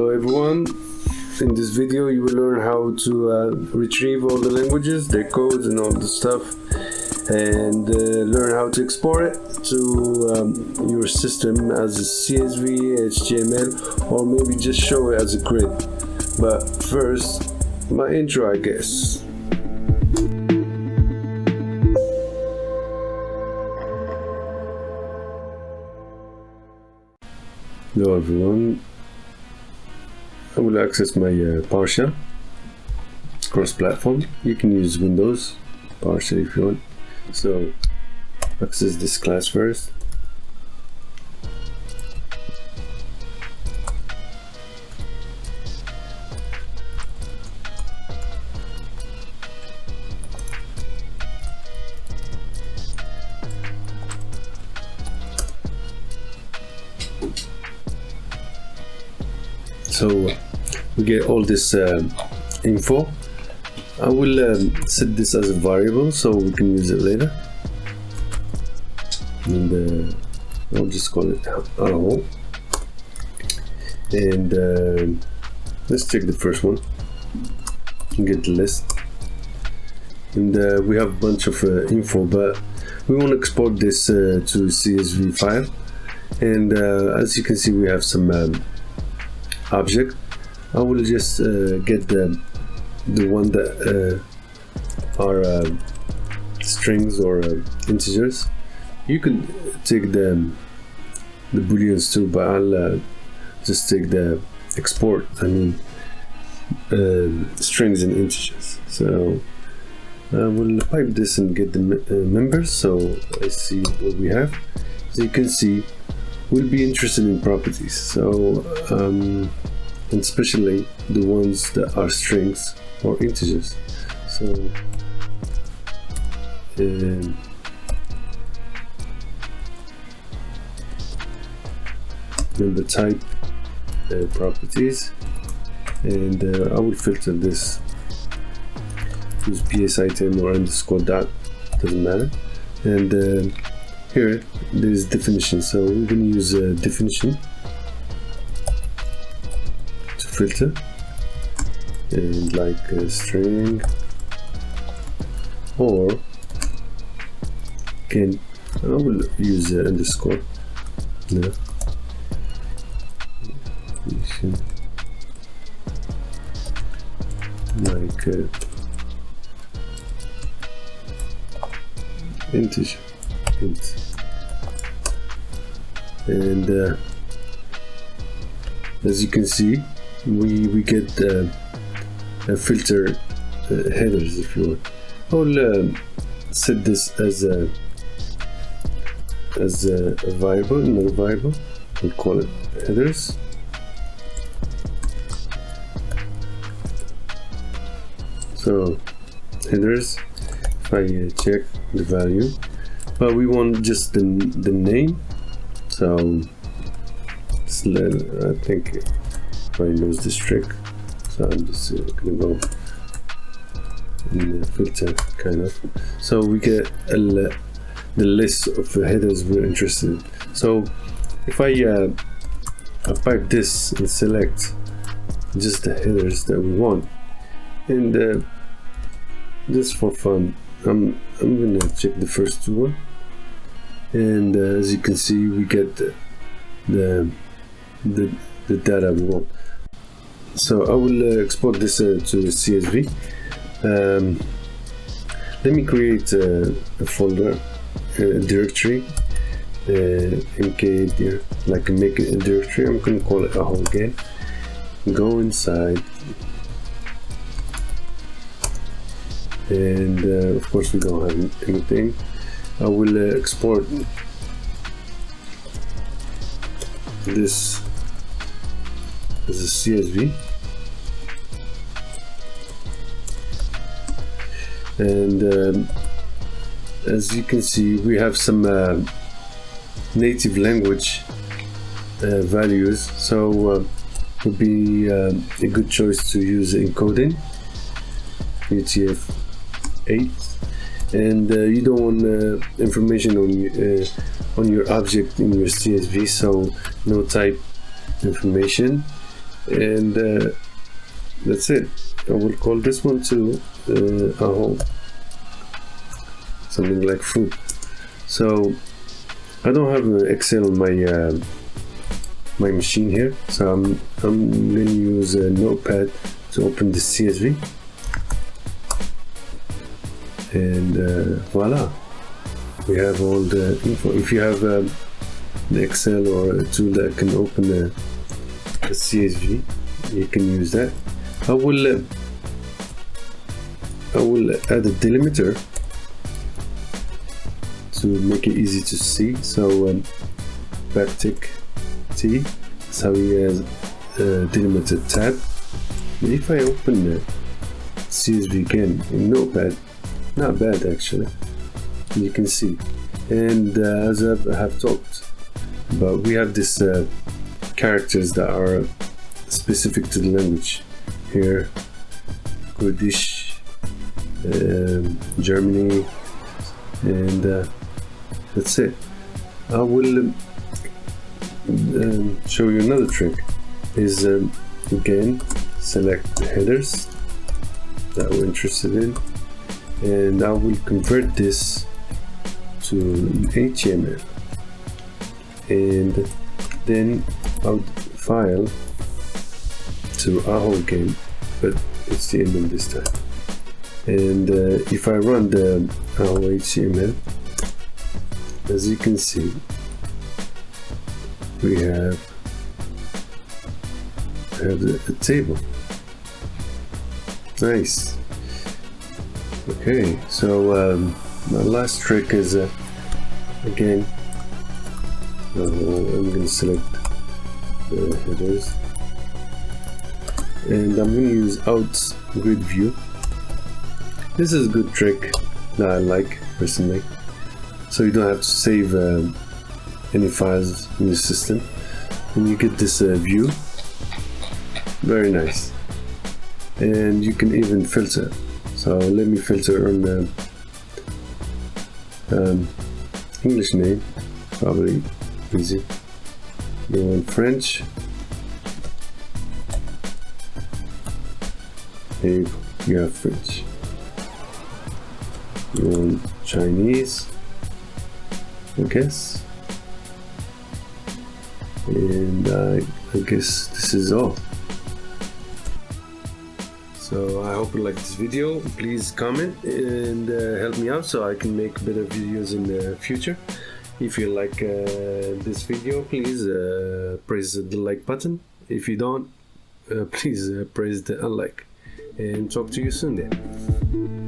Hello everyone, in this video you will learn how to retrieve all the languages, their codes and all the stuff, and learn how to export it to your system as a CSV, HTML, or maybe just show it as a grid. But first, my intro, I guess. Hello everyone, I will access my PowerShell cross-platform. You can use Windows PowerShell if you want. So access this class first. So we get all this info. I will set this as a variable so we can use it later, and I'll just call it hello. And let's check the first one and get the list. And we have a bunch of info, but we want to export this to CSV file. And as you can see, we have some object. I will just get the one that are strings or integers. You could take the booleans too, but I'll just take the export. I mean strings and integers. So I will pipe this and get the members. So I see what we have. So you can see we'll be interested in properties. So and especially the ones that are strings or integers. So member type properties, and I will filter this. Use PS item or underscore dot, doesn't matter. And here there's definition, so we're going to use a definition to filter, and like a string, or I will use underscore. No. Like integer. And as you can see, we get a filter headers if you want. I'll set this as a variable, another variable. We'll call it headers. So headers, if I check the value, but we want just the name. So I think everybody knows this trick. So I'm just gonna go in the filter kind of. So we get the list of the headers we're interested in. So if I pipe this and select just the headers that we want, and just for fun, I'm gonna check the first one. And as you can see, we get the data we want. So I will export this to CSV. Let me create a folder, a directory, mk, like make a directory. I'm going to call it a whole game. Go inside, and of course we don't have anything. I will export this as a CSV, and as you can see, we have some native language values, so it would be a good choice to use encoding UTF-8. And you don't want information on your object in your CSV, so no type information, and that's it. I will call this one too Aho, something like food. So I don't have an Excel on my machine here, so I'm going to use a notepad to open the CSV, and voila, we have all the info. If you have the Excel or a tool that can open the CSV, you can use that. I will add a delimiter to make it easy to see. So backtick T, that's how we has a delimiter tab. And if I open the CSV again in Notepad, not bad actually, you can see. And as I have talked about, we have this characters that are specific to the language. Here, Kurdish, Germany, and that's it. I will show you another trick. Is again, select the headers that we're interested in, and I will convert this to HTML, and then I'll file to Aho again, but it's the end of this time. And if I run the Aho HTML, as you can see, we have a table. Nice. Okay, so my last trick is again, I'm going to select the headers, and I'm going to use Out-GridView. This is a good trick that I like personally, so you don't have to save any files in your system, and you get this view. Very nice. And you can even filter. So let me filter on the English name, probably easy. You want French, here you have French. You want Chinese, I guess, and I guess this is all. So I hope you like this video. Please comment and help me out so I can make better videos in the future. If you like this video, please press the like button. If you don't, please press the unlike. And talk to you soon then.